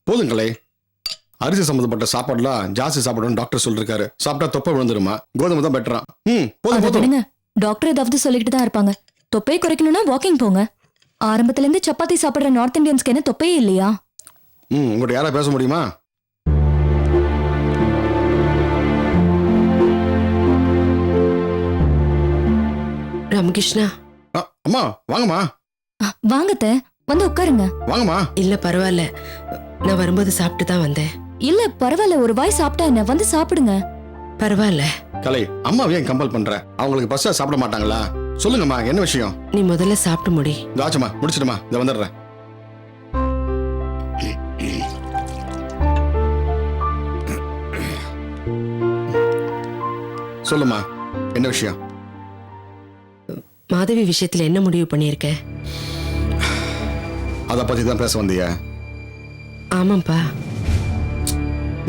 போதுங்களே, அரிசி சம்பந்தப்பட்ட சாப்பாடுலாம் ஜாஸ்தி சாப்பிடணும் டாக்டர் சொல்லிருக்காரு. சாப்பிட்டா தொப்பை விழுந்துருமா, கோதுமை தான் பெட்டரா. போதும் போதும். டாக்டர் ஏதாவது சொல்லிட்டு தான் இருப்பாங்க. தொப்பையை குறைக்கணும்னா வாக்கிங் போங்க. ஆரம்பத்துல இருந்து சப்பாத்தி சாப்பிடுற நார்த் இந்தியன்ஸ்க்கு என்ன தொப்பையே இல்லையா? உங்கள்கிட்ட யாரா பேச முடியுமா? ராமகிருஷ்ணா. அம்மா வாங்கம்மா. வாங்கத்த, வந்து உட்காருங்க. வாங்கம்மா. இல்ல பரவாயில்ல, நான் வரும்போது சாப்பிட்டு தான் வந்தேன். இல்ல பரவாயில்ல, ஒரு வாய் சாப்பிட்டா என்ன, வந்து சாப்பிடுங்க. பரவாயில்ல. கலை, அம்மா ஏன் கம்பல் பண்ற? அவங்களுக்கு பஸ்ஸா சாப்பிட மாட்டாங்களா? சொல்லுங்கம்மா, என்ன விஷயம்? நீ முதல்ல சாப்பிட்டு முடி. தாச்சம்மா முடிச்சிடுமா, இதை வந்துடுறேன். சொல்லுமா, என்ன விஷயம்? மாதவி விஷயத்துல என்ன முடிவு பண்ணியிருக்க? அத பத்தி தான் பேச வந்தியா? ஆமாப்பா.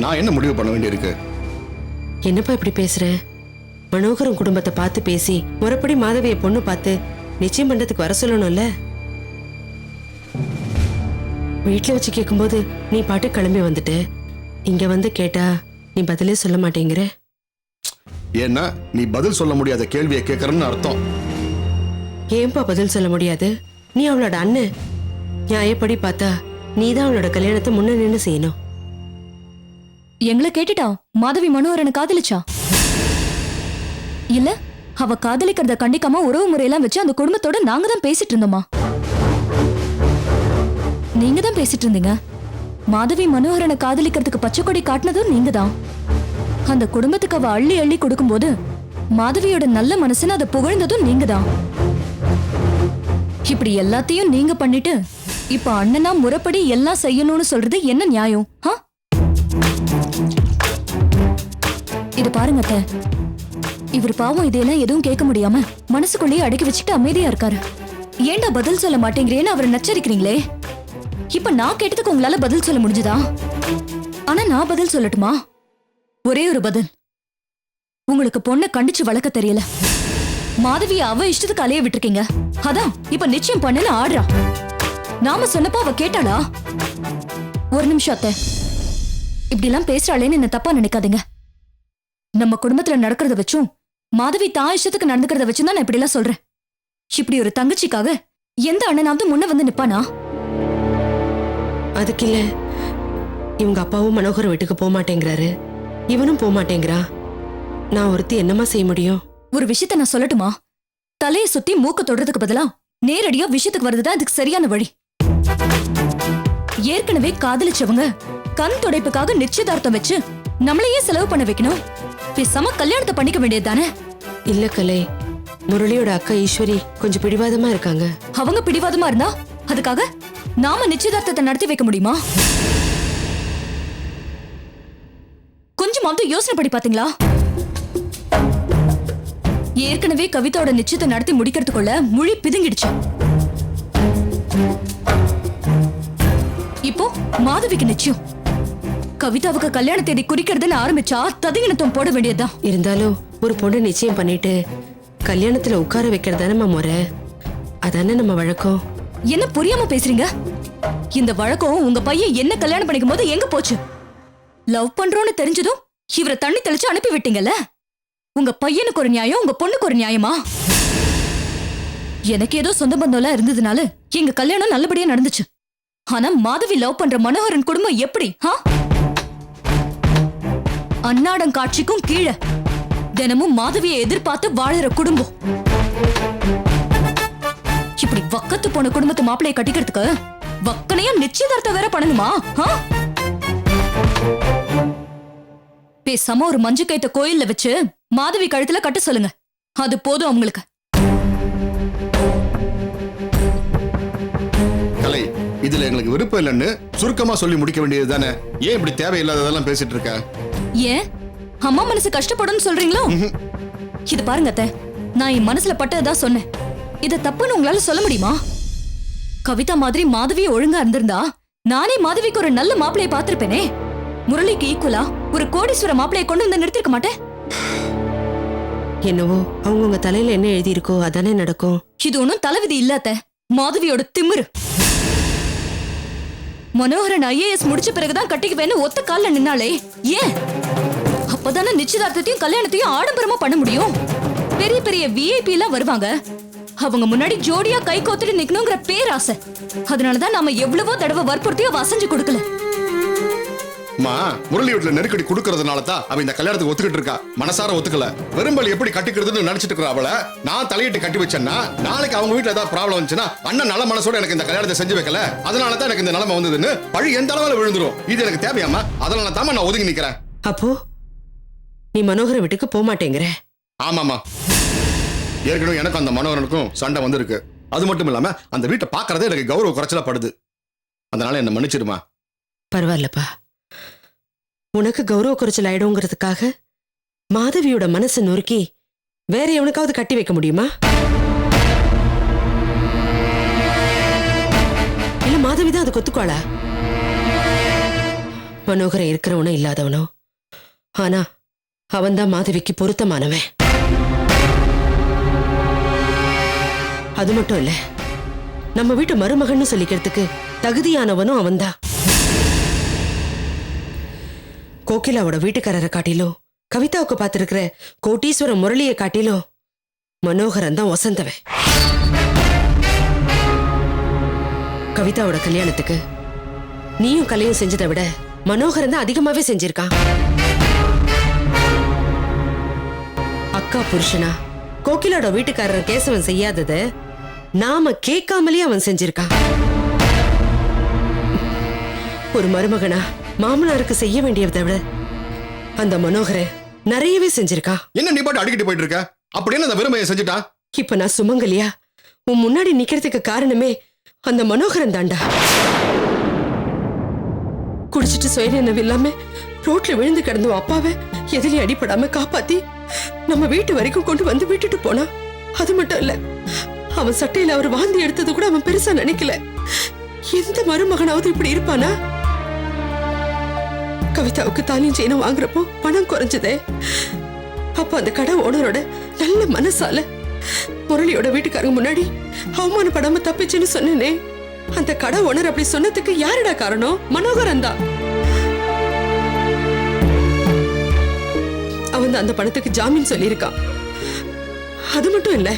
நான் என்ன முடிவு பண்ண வேண்டியிருக்கு? என்னப்பா இப்படி பேசுற? மனோகரன் குடும்பத்தை பார்த்து பேசி முறைப்படி மாதவியை பொண்ணு பார்த்து நிச்சயம் பண்றதுக்கு வர சொல்லணும்ல. வீட்டுல வச்சு கேட்கும்போது நீ பாட்டு கிளம்பி வந்துட்ட. இங்க வந்து கேட்டா நீ பதிலே சொல்ல மாட்டேங்கிற. ஏன்னா நீ பதில் சொல்ல முடியாத கேள்வியை கேட்கறன்னு அர்த்தம். ஏன்பா பதில் சொல்ல முடியாது? நீ அவளோட அண்ணன். நியாயப்படி பார்த்தா நீதான் அவளோட கல்யாணத்தை முன்ன நின்னு செய்யணும். எங்களை கேட்டுட்டா மாதவி மனோகரனை காதலிச்சா? இல்ல, அவ காதலிக்கிறத கண்டிக்காம உறவு முறையெல்லாம் வச்சு அந்த குடும்பத்தோட நாங்க தான் பேசிட்டு இருந்தோமா? நீங்க தான் பேசிட்டு இருந்தீங்க. மாதவி மனோகரனை காதலிக்கிறதுக்கு பச்சைக்கொடி காட்டினதும் நீங்க தான். அந்த குடும்பத்துக்கு அவ அள்ளி அள்ளி கொடுக்கும்போது மாதவியோட நல்ல மனசுன்னு அதை புகழ்ந்ததும் நீங்க தான். இப்படி எல்லாத்தையும் நீங்க பண்ணிட்டு இப்ப அண்ணனா முறைப்படி எல்லாம் செய்யணும்னு சொல்றது என்ன நியாயம்? இது பாருங்க அத்தை, இவர் பாவம் இதையெல்லாம் எதுவும் கேட்க முடியாம மனசுக்குள்ளேயே அடக்கி வச்சுட்டு அமைதியா இருக்காரு. ஏண்டா பதில் சொல்ல மாட்டேங்கிறேன்னு அவரை நச்சரிக்கிறீங்களே. இப்ப நான் கேட்டதுக்கு உங்களால பதில் சொல்ல முடிஞ்சுதா? ஆனா நான் பதில் சொல்லட்டுமா? ஒரே ஒரு பதில். உங்களுக்கு பொண்ணை கண்டிச்சு வளர்க்க தெரியல. மாதவிய அவ இஷ்டத்துக்கு அலைய விட்டுருக்கீங்க. அதான் இப்ப நிச்சயம் பண்ணல ஆடுறா. நாம சொன்னப்போ அவ கேட்டாளா? ஒரு நிமிஷம் அத்தை, இப்படி எல்லாம் பேசுறாளேன்னு என்ன தப்பா நினைக்காதீங்க. நம்ம குடும்பத்துல நடக்கிறத வச்சும் மாதவி தான் இஷ்டத்துக்கு நடந்துக்கிறத வச்சும் தான் நான் இப்படி எல்லாம் சொல்றேன். இப்படி ஒரு தங்கச்சிக்காக எந்த அண்ணனாவது முன்ன வந்து நிப்பானா? அதுக்கு இல்ல, இவங்க அப்பாவும் மனோகர் வீட்டுக்கு போக மாட்டேங்கிறாரு, இவனும் போக மாட்டேங்கிறா. நான் ஒருத்தி என்னமா செய்ய முடியும்? ஒரு விஷயத்த நான் சொல்லட்டுமா? தலையை சுத்தி மூக்க தொடுறதுக்கு பதிலா நேரடியா விஷயத்துக்கு வர்றதுதான் இதுக்கு சரியான வழி. ஏற்கனவே காதலிச்சவங்க கண் துடைப்புக்காக நிச்சயதார்த்தம் வச்சு நம்மளையே செலவு பண்ண வைக்கணும். பேசாம கல்யாணத்தை பண்ணிக்க வேண்டியது தானே? இல்ல கலை, முரளியோட அக்கா ஈஸ்வரி கொஞ்சம் பிடிவாதமா இருக்காங்க. அவங்க பிடிவாதமா இருந்தா அதுக்காக நாம நிச்சயதார்த்தத்தை நடத்தி வைக்க முடியுமா? கொஞ்சமாவது யோசனை படி பாத்தீங்களா? ஏற்கனவே கவிதாவோட நிச்சயத்தை நடத்தி முடிக்கிறதுக்குள்ள மொழி பிதுங்கிடுச்சு. இப்போ மாதவிக்கு நிச்சயம். கவிதாவுக்கு கல்யாண தேதி குறிக்கிறதுன்னு ஆரம்பிச்சா ததிகிணத்தம் போட வேண்டியதுதான். இருந்தாலும் ஒரு பொண்ணு நிச்சயம் பண்ணிட்டு கல்யாணத்துல உட்கார வைக்கிறதானே நம்ம முறை. அதானே நம்ம வழக்கம். என்ன புரியாம பேசுறீங்க? இந்த வழக்கம் உங்க பையன் என்ன கல்யாணம் பண்ணிக்கும் போது எங்க போச்சு? லவ் பண்றோன்னு தெரிஞ்சதும் இவரை தண்ணி தெளிச்சு அனுப்பி விட்டீங்கல்ல. உங்க பையனுக்கு ஒரு நியாயம், உங்க பொண்ணுக்கு ஒரு நியாயமா? எனக்கு ஏதோ சொந்த பந்தம்லாம் இருந்ததுனால எங்க கல்யாணம் நல்லபடியா நடந்துச்சு. ஆனா மாதவி லவ் பண்ற மனோகரன் குடும்பம் எப்படி? அன்னாடம் காட்சிக்கும் கீழே தினமும் மாதவியை எதிர்பார்த்து வாழற குடும்பம். இப்படி வக்கத்து போன குடும்பத்து மாப்பிளைய கட்டிக்கிறதுக்கு வக்கனையா நிச்சயதார்த்தம் வேற பண்ணணுமா? பேசாம ஒரு மஞ்சு கைத்த கோயில்ல வச்சு மாதவி கழுத்துல கட்ட சொல்லுங்க. அது போதும் அவங்களுக்கு. இதுல எங்களுக்கு விருப்பம் இல்லைன்னு சுருக்கமா சொல்லி முடிக்க வேண்டியது தானே. ஏன் இப்படி தேவையில்லாததெல்லாம் பேசிட்டு இருக்க? ஏன் அம்மா மனசு கஷ்டப்படும்னு சொல்றீங்களோ? இது பாருங்க அத்தை, நான் என் மனசுல பட்டதான் சொன்னேன். இத தப்புன்னு உங்களால சொல்ல முடியுமா? கவிதா மாதிரி மாதவி ஒழுங்கா இருந்திருந்தா நானே மாதவிக்கு ஒரு நல்ல மாப்பிளைய பாத்திருப்பேனே. முரளிக்கு ஈக்குவலா ஒரு கோடீஸ்வர மாப்பிளைய கொண்டு வந்து நிறுத்திருக்க மாட்டேன். என்னவோ அவங்கவுங்க தலையில என்ன எழுதி இருக்கோ அதானே நடக்கும். இது ஒண்ணும் தலைவிதி இல்ல அத்தை, மாதவியோட திமிரு. மனோகரன் IAS முடிச்ச பிறகுதான் கட்டிக்குவேன்னு ஒத்த கால்ல நின்னாலே ஏன்? அப்பதானே நிச்சயதார்த்தத்தையும் கல்யாணத்தையும் ஆடம்பரமா பண்ண முடியும். பெரிய பெரிய VIP எல்லாம் வருவாங்க. அவங்க முன்னாடி ஜோடியா கை கோத்துட்டு நிக்கணுங்கிற பேராசை. அதனாலதான் நாம எவ்வளவோ தடவை வற்புறுத்தி அவ அசைஞ்சு கொடுக்கல. முரளி வீட்டுல நெருக்கடி கொடுக்கறதுனால தான் அவ இந்த கல்யாணத்துக்கு ஒத்துக்கிட்டு இருக்கா. மனசார ஒத்துக்கல. வெறும்பல் எப்படி கட்டிக்கிறதுன்னு நினைச்சிட்டு இருக்கிற அவளை நான் தலையிட்டு கட்டி வச்சேன்னா நாளைக்கு அவங்க வீட்டுல ஏதாவது ப்ராப்ளம் வந்துச்சுன்னா அண்ணன் நல்ல மனசோட எனக்கு இந்த கல்யாணத்தை செஞ்சு வைக்கல, அதனாலதான் எனக்கு இந்த நிலைமை வந்ததுன்னு பழி எந்த அளவுல விழுந்துரும். இது எனக்கு தேவையாமா? அதனால தான் நான் ஒதுங்கி நிக்கிறேன். அப்போ நீ மனோகர வீட்டுக்கு போக மாட்டேங்கிற? ஆமாமா, ஏற்கனவே எனக்கு அந்த மனோகரனுக்கும் சண்டை வந்திருக்கு. அது மட்டும் இல்லாம அந்த வீட்டை பாக்குறதே எனக்கு கௌரவ குறைச்சலா படுது. அதனால என்ன மன்னிச்சிடுமா. பரவாயில்லப்பா, உனக்கு கௌரவ குறைச்சல் ஆயிடுங்கிறதுக்காக மாதவியோட மனசை நொறுக்கி வேற எவனுக்காவது கட்டி வைக்க முடியுமா? இல்ல மாதவிதான் அது கொத்துக்குவாளா? மனோகரன் இருக்கிறவனோ இல்லாதவனோ, ஆனா அவன்தான் மாதவிக்கு பொருத்தமானவன். அது மட்டும் இல்ல, நம்ம வீட்டு மருமகன்னு சொல்லிக்கிறதுக்கு தகுதியானவனும் அவன்தான். கோகிலாவோட வீட்டுக்காரரை காட்டிலும் கவிதாவுக்கு பார்த்திருக்கிற கோட்டீஸ்வர முரளியை காட்டிலும் மனோகரன் தான் வசந்தவன். கவிதாவோட கல்யாணத்துக்கு நீயும் கலையும் செஞ்சதை விட மனோகரன் தான் அதிகமாவே செஞ்சிருக்கான். அக்கா புருஷனா கோகிலோட வீட்டுக்காரர் கேசவன் செய்யாதத நாம கேட்காமலே அவன் செஞ்சிருக்கான். ஒரு மருமகனா மாமனாருக்கு செய்ய வேண்டியதை விட அந்த மனோகரன் நிறையவே செஞ்சிருக்கா. என்ன நீ பாட்டு அடிக்கிட்டு போயிட்டு இருக்க? அப்படின்னு அந்த வெறுமையை செஞ்சுட்டா? இப்ப நான் சுமங்கலியா உன் முன்னாடி நிக்கிறதுக்கு காரணமே அந்த மனோகரன் தாண்டா. குடிச்சிட்டு சுயநினைவு இல்லாம ரோட்ல விழுந்து கிடந்த அப்பாவை எதிலையும் அடிபடாம காப்பாத்தி நம்ம வீட்டு வரைக்கும் கொண்டு வந்து விட்டுட்டு போனா. அது மட்டும் இல்ல, அவன் சட்டையில அவர் வாந்தி எடுத்தது கூட அவன் பெருசா நினைக்கல. எந்த மருமகனாவது இப்படி இருப்பானா? கவிதாவுக்கு தாலியும் செயினும் வாங்குறப்போ பணம் குறைஞ்சதே. அப்ப அந்த கடை ஓனரோட நல்ல மனசால முரளியோட வீட்டுக்காரங்க முன்னாடி அவமானப்படாம தப்பிச்சுன்னு சொன்னேனே, அந்த கடை ஓனர் அப்படி சொன்னதுக்கு யாருடா காரணம்? மனோகரன் தான். அவன் அந்த பணத்துக்கு ஜாமீன் சொல்லியிருக்கான். அது மட்டும் இல்ல,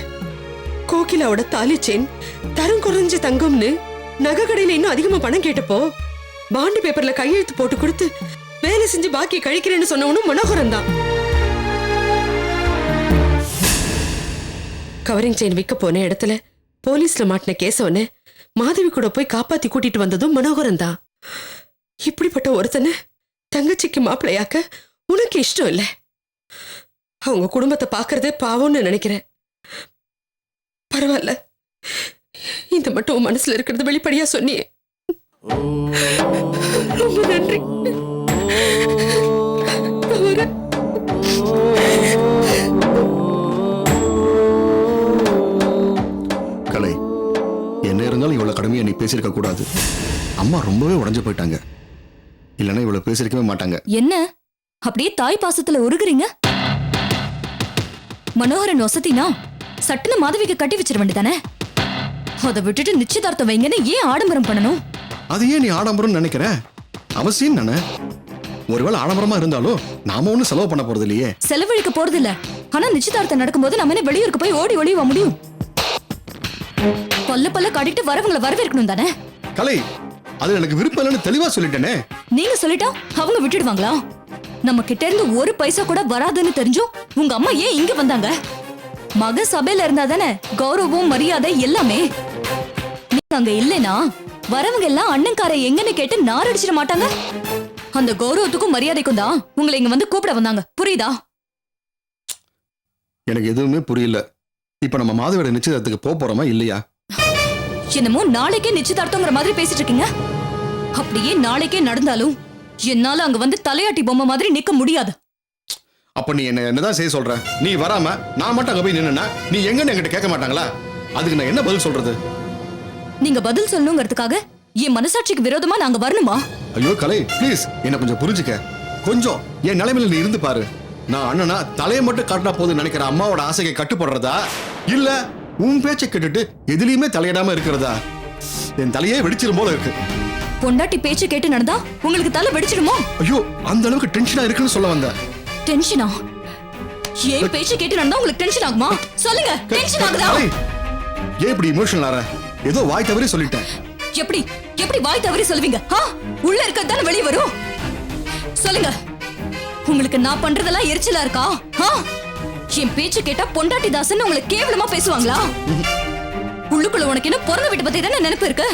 கோகிலாவோட தாலி செயின் தரம் குறைஞ்ச தங்கம்னு நகை கடையில இன்னும் அதிகமா பணம் கேட்டப்போ பாண்டு பேப்பர்ல கையெழுத்து போட்டு கொடுத்து வேலை செஞ்சு பாக்கி கழிக்கிறேன்னு சொன்னவனும் மனோகரன் தான். கவரிங் செயின் விற்க போன இடத்துல போலீஸ்ல மாட்டின கேசவனை மாதவி கூட போய் காப்பாத்தி கூட்டிட்டு வந்ததும் மனோகரன் தான். இப்படிப்பட்ட ஒருத்தனை தங்கச்சிக்கு மாப்பிள்ளையாக்க உனக்கு இஷ்டம் இல்ல. அவங்க குடும்பத்தை பாக்குறதே பாவம்னு நினைக்கிறேன். பரவாயில்ல, இந்த மட்டும் உன் மனசுல இருக்கிறது வெளிப்படையா சொன்னியே, ரொம்ப நன்றி. கலை, என்ன இருந்தாலும் இவ்வளவு கடுமையா நீ பேசியிருக்க கூடாது. அம்மா ரொம்பவே உடைஞ்சு போயிட்டாங்க. இல்லைன்னா இவ்வளவு பேசியிருக்கவே மாட்டாங்க. என்ன அப்படியே தாய் பாசத்துல உருகுறீங்க? மனோகரன் வசதினா சட்டுன்னு மாதவிக்கு கட்டி வச்சிட வேண்டியதானே? அதை விட்டுட்டு நிச்சயதார்த்தம் வைங்கன்னு ஏன் ஆடம்பரம் பண்ணணும்? அது ஏன் நீ ஆடம்பரம் நினைக்கிற? அவசியம் தானே. ஒருவேளை ஆடம்பரமா இருந்தாலும் நாம ஒண்ணும் செலவு பண்ண போறது இல்லையே. செலவழிக்க போறது இல்ல. ஆனா நிச்சயதார்த்தம் நடக்கும்போது நம்ம என்ன வெளியூருக்கு போய் ஓடி ஒளிவ முடியும்? பல்ல பல்ல காட்டிட்டு வரவங்களை வரவேற்கணும் தானே? கலை, அது எனக்கு விருப்பம் இல்லைன்னு தெளிவா சொல்லிட்டேனே. நீங்க சொல்லிட்டா அவங்க விட்டுடுவாங்களா? நம்ம கிட்ட இருந்து ஒரு பைசா கூட வராதுன்னு தெரிஞ்சும் உங்க அம்மா ஏன் இங்க வந்தாங்க? மக சபையில இருந்தா தானே கௌரவம் மரியாதை எல்லாமே. நீங்க அங்க இல்லைனா வரவங்க எல்லாம் அண்ணன்கார எங்கன்னு கேட்டு நார் அடிச்சிட மாட்டாங்க. அந்த கௌரவத்துக்கும் மரியாதைக்கும் தான் உங்களை இங்க வந்து கூப்பிட வந்தாங்க. புரியுதா? எனக்கு எதுவுமே புரியல. இப்ப நம்ம மாதவியோட நிச்சயத்துக்கு போறோமா இல்லையா? என்னமோ நாளைக்கே நிச்சயதார்த்தங்கிற மாதிரி பேசிட்டு இருக்கீங்க. அப்படியே நாளைக்கே நடந்தாலும் என்னால அங்க வந்து தலையாட்டி பொம்மை மாதிரி நிக்க முடியாது. அப்ப நீ என்னதான் செய்ய சொல்ற? நீ வராம நான் மட்டும் அங்க போய் நின்னா நீ எங்கன்னு என்கிட்ட கேட்க மாட்டாங்களா? அதுக்கு நான் என்ன பதில் சொல்றது? நீங்க பதில் சொல்லணுங்கிறதுக்காக என் மனசாட்சிக்கு விரோதமா நாங்க வரணுமா? ஐயோ கலை, ப்ளீஸ் என்ன கொஞ்சம் புரிஞ்சுக்க. கொஞ்சம் என் நிலைமையில நீ இருந்து பாரு. நான் அண்ணனா தலையை மட்டும் காட்டினா போதும் நினைக்கிற அம்மாவோட ஆசையை கட்டுப்படுறதா, இல்ல உன் பேச்சை கேட்டுட்டு எதுலயுமே தலையிடாம இருக்கிறதா? என் தலையே வெடிச்சிரும் போல இருக்கு. பொண்டாட்டி பேச்சு கேட்டு நடந்தா உங்களுக்கு தலை வெடிச்சிடுமோ? ஐயோ, அந்த அளவுக்கு டென்ஷனா இருக்குன்னு சொல்ல வந்த. டென்ஷனா? ஏன் பேச்சு கேட்டு நடந்தா உங்களுக்கு டென்ஷன் ஆகுமா? சொல்லுங்க, டென்ஷன் ஆகுதா? கலை, ஏன் இப்படி இமோஷனல் ஆற? ஏதோ வாய் தவறி சொல்லிட்டேன். எப்படி எப்படி வாய் தவறி சொல்வீங்க? உள்ள இருக்கிறது தானே வெளியே வரும். சொல்லுங்க, உங்களுக்கு நான் பண்றதெல்லாம் எரிச்சலா இருக்கா? என் பேச்சு கேட்டா பொண்டாட்டி தாசன் உங்களுக்கு கேவலமா பேசுவாங்களா? உள்ளுக்குள்ள உனக்கு என்ன பிறந்த வீட்டு பத்தி தானே நினைப்பு இருக்கு?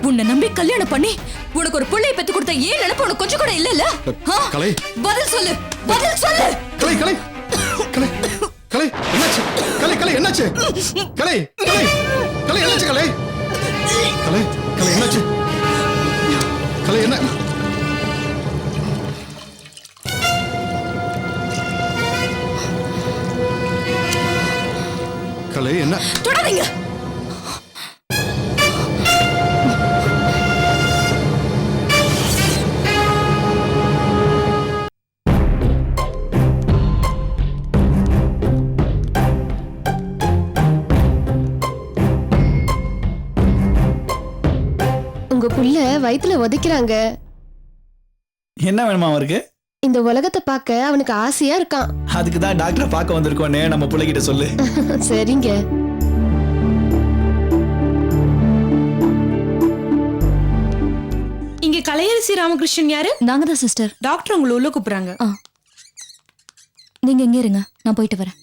உன்னை நம்பி கல்யாணம் பண்ணி உனக்கு ஒரு பிள்ளையை பெத்து கொடுத்த ஏன் நினைப்பு உனக்கு கொஞ்சம் கூட இல்ல? கலை, பதில் சொல்லு, பதில் சொல்லு. கலை கலை கலை கலை என்னாச்சு? கலை கலை என்னாச்சு? கலை கலை கலை என்னாச்சு? கலை கலை கலை என்னாச்சு? கலை என்ன? கலை என்ன? தொடாதீங்க. உங்க புள்ள வயித்துல உதைக்கிறாங்க. என்ன வேணுமா அவருக்கு? இந்த உலகத்தை பார்க்க அவனுக்கு ஆசையா இருக்கான். அதுக்கு தான் டாக்டரை பார்க்க வந்திருக்கோன்னு நம்ம பிள்ளைகிட்ட சொல்லு. சரிங்க. இங்க கலையரசி ராமகிருஷ்ணன் யாரு? நாங்க தான் சிஸ்டர். டாக்டர் உங்களை உள்ள கூப்பிடுறாங்க. நீங்க எங்க இருங்க, நான் போயிட்டு வரேன்.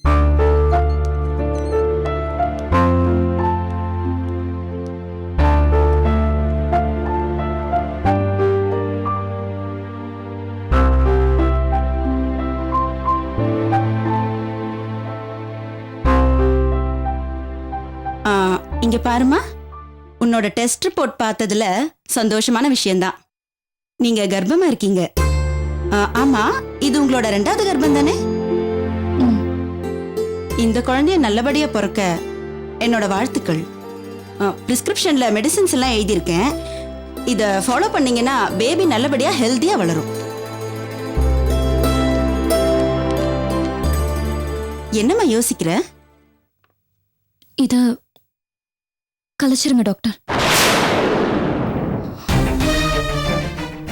இங்க பாருமா, உன்னோட டெஸ்ட் ரிப்போர்ட் பார்த்ததுல சந்தோஷமான விஷயம்தான். நீங்க கர்ப்பமா இருக்கீங்க. ஆமா, இது உங்களோட 2வது கர்ப்பம் தானே? இந்த குழந்தைய நல்லபடியா பிறக்க என்னோட வாழ்த்துக்கள். பிரிஸ்கிரிப்ஷன்ல மெடிசின்ஸ் எல்லாம் எழுதியிருக்கேன். இத ஃபாலோ பண்ணீங்கன்னா பேபி நல்லபடியா ஹெல்தியா வளரும். என்னம்மா யோசிக்கிற? இத கலைச்சிருங்க டாக்டர்.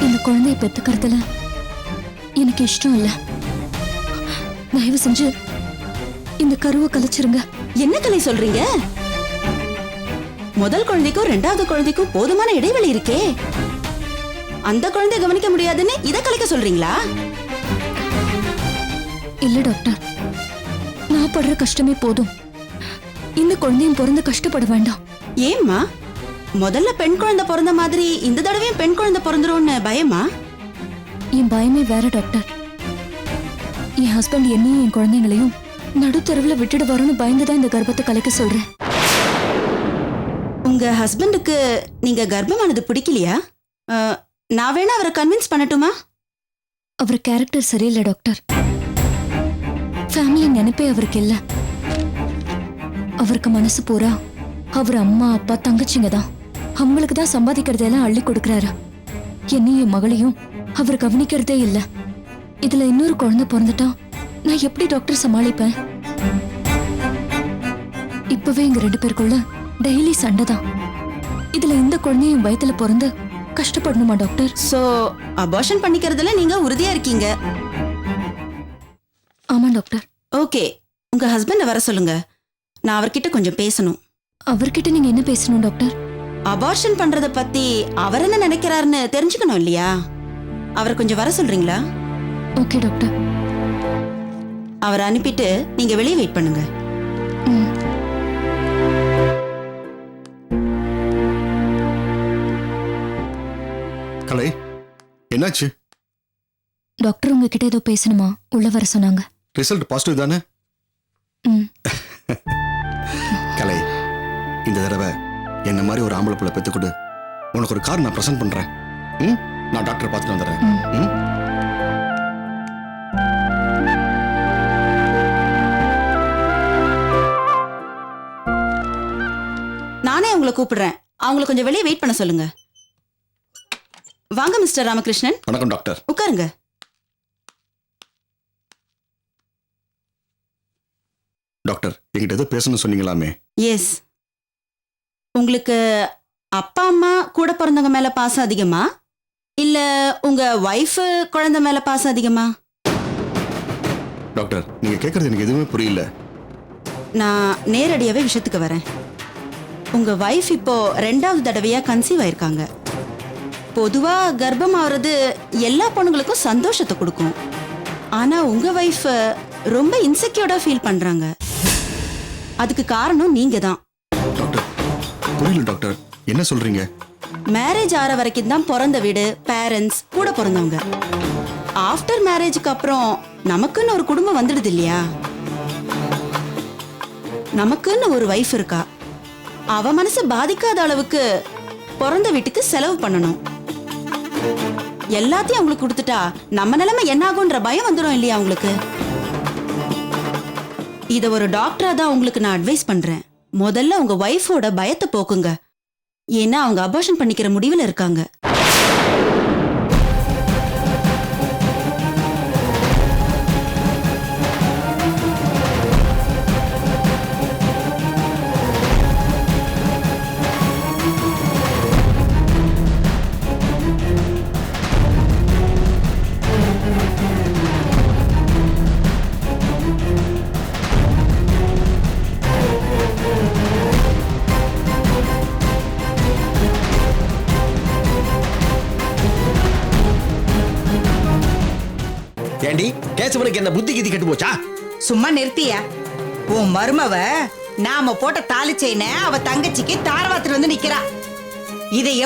இந்த குழந்தைய பெத்துக்கிறதுல எனக்கு இஷ்டம் இல்ல. தயவு செஞ்சு இந்த கருவை கலைச்சிருங்க. என்ன கலை சொல்றீங்க? முதல் குழந்தைக்கும் 2வது குழந்தைக்கும் போதுமான இடைவெளி இருக்கே. அந்த குழந்தைய கவனிக்க முடியாதுன்னு இதை கலைக்க சொல்றீங்களா? இல்ல டாக்டர், நான் படுற கஷ்டமே போதும். இந்த குழந்தையும் பிறந்து கஷ்டப்பட வேண்டாம். ஏம்மா, முதல்ல பெண் குழந்தை பிறந்த மாதிரி இந்த தடவையும் பெண் குழந்தை பிறந்துரும்னு பயமா? என் பயமே வேற டாக்டர். என் ஹஸ்பண்ட் என்னையும் என் குழந்தைங்களையும் நடுத்தருவில் விட்டுட்டு வரணும்னு பயந்துதான் இந்த கர்ப்பத்தை கலைக்க சொல்றேன். உங்க ஹஸ்பண்டுக்கு நீங்க கர்ப்பமானது பிடிக்கலையா? நான் வேணா அவரை கன்வின்ஸ் பண்ணட்டுமா? அவர் கேரக்டர் சரியில்லை டாக்டர். ஃபேமிலி நினைப்பே அவருக்கு இல்ல. அவருக்கு மனசு பூரா அவர் அம்மா அப்பா தங்கச்சிங்க தான். அவங்களுக்கு தான் சம்பாதிக்கிறதெல்லாம் அள்ளி கொடுக்கறாரு. என்னையும் என் மகளையும் அவர் கவனிக்கிறதே இல்ல. இதுல இன்னொரு குழந்தை பிறந்துட்டா நான் எப்படி டாக்டர் சமாளிப்பேன்? இப்பவே எங்க 2 பேருக்குள்ள டெய்லி சண்டை தான். இதுல இந்த குழந்தையும் வயித்துல பிறந்து கஷ்டப்படணுமா டாக்டர்? சோ அபார்ஷன் பண்ணிக்கிறதுல நீங்க உறுதியா இருக்கீங்க? ஆமா டாக்டர். ஓகே, உங்க ஹஸ்பண்ட வர சொல்லுங்க. நான் அவர்கிட்ட கொஞ்சம் பேசணும். அவர்கிட்ட நீங்க என்ன பேசணும் டாக்டர்? அபார்ஷன் பண்றத பத்தி அவர் என்ன நினைக்கிறாருன்னு தெரிஞ்சுக்கணும் இல்லையா? அவரை கொஞ்சம் வர சொல்றீங்களா? Okay doctor. அவரை அனுப்பிட்டு நீங்க வெளியே வெயிட் பண்ணுங்க. கலை, என்னாச்சு? டாக்டர் உங்ககிட்ட ஏதோ பேசணுமா? உள்ள வர சொன்னாங்க. ரிசல்ட் பாசிட்டிவ் தானே? கலை, இந்த தடவை என்ன மாதிரி ஒரு ஆம்பளை பிள்ளை பெத்துக்கிட்டு உனக்கு ஒரு கார் நான் ப்ரெசென்ட் பண்றேன். ம்? நான் டாக்டரை பார்த்துட்டு வந்துடுறேன். ம்? நானே உங்களை கூப்பிடுறேன். அவங்கள கொஞ்சம் வெளியே வெயிட் பண்ண சொல்லுங்க. வாங்க மிஸ்டர் ராமகிருஷ்ணன், வணக்கம் டாக்டர். உட்காருங்க. டாக்டர், என்கிட்ட ஏதோ பேசணும்னு சொன்னீங்களாமே. எஸ், உங்களுக்கு அப்பா அம்மா கூட பிறந்தவங்க மேல பாசம் அதிகமா இல்ல உங்க வைஃப் குழந்தை மேல பாசம் அதிகமா? டாக்டர், நீங்க கேட்கறது எனக்கு எதுவுமே புரியல. நான் நேரடியாவே விஷயத்துக்கு வரேன். உங்க வைஃப் இப்போ 2வது தடவையா கன்சீவ் ஆயிருக்காங்க. பொதுவா கர்ப்பம் ஆகுறது எல்லா பொண்ணுங்களுக்கும் சந்தோஷத்தை கொடுக்கும். ஆனா உங்க வைஃப் ரொம்ப இன்செக்யூர்டா ஃபீல் பண்றாங்க. அதுக்கு காரணம் நீங்க தான். டாக்டர், புரியல டாக்டர், என்ன சொல்றீங்க? மேரேஜ் ஆற வரைக்கும் தான் பிறந்த வீடு, பேரண்ட்ஸ், கூட பிறந்தவங்க. ஆஃப்டர் மேரேஜுக்கு அப்புறம் நமக்குன்னு ஒரு குடும்பம் வந்துடுது இல்லையா? நமக்குன்னு ஒரு வைஃப் இருக்கா. அவ மனசு பாதிக்காத அளவுக்கு பிறந்த வீட்டுக்கு செலவு பண்ணணும். எல்லாத்தையும் அவங்களுக்கு கொடுத்துட்டா நம்ம நிலைமை என்ன ஆகுன்ற பயம் வந்துடும் இல்லையா உங்களுக்கு? இத ஒரு டாக்டரா தான் உங்களுக்கு நான் அட்வைஸ் பண்றேன். முதல்ல உங்க வைஃபோட பயத்தை போக்குங்க. ஏன்னா அவங்க அபார்ஷன் பண்ணிக்கிற முடிவுல இருக்காங்க. ஏண்டி கேசவனுக்கு என்ன புத்தி கிதி கெட்டு போச்சா? சும்மா நிறுத்தியா? உன் மருமவ நாம போட்ட தாலி செயினை அவ தங்கச்சிக்கு தாரவாத்திட்டு வந்து நிக்கிறா. இதை எப்படி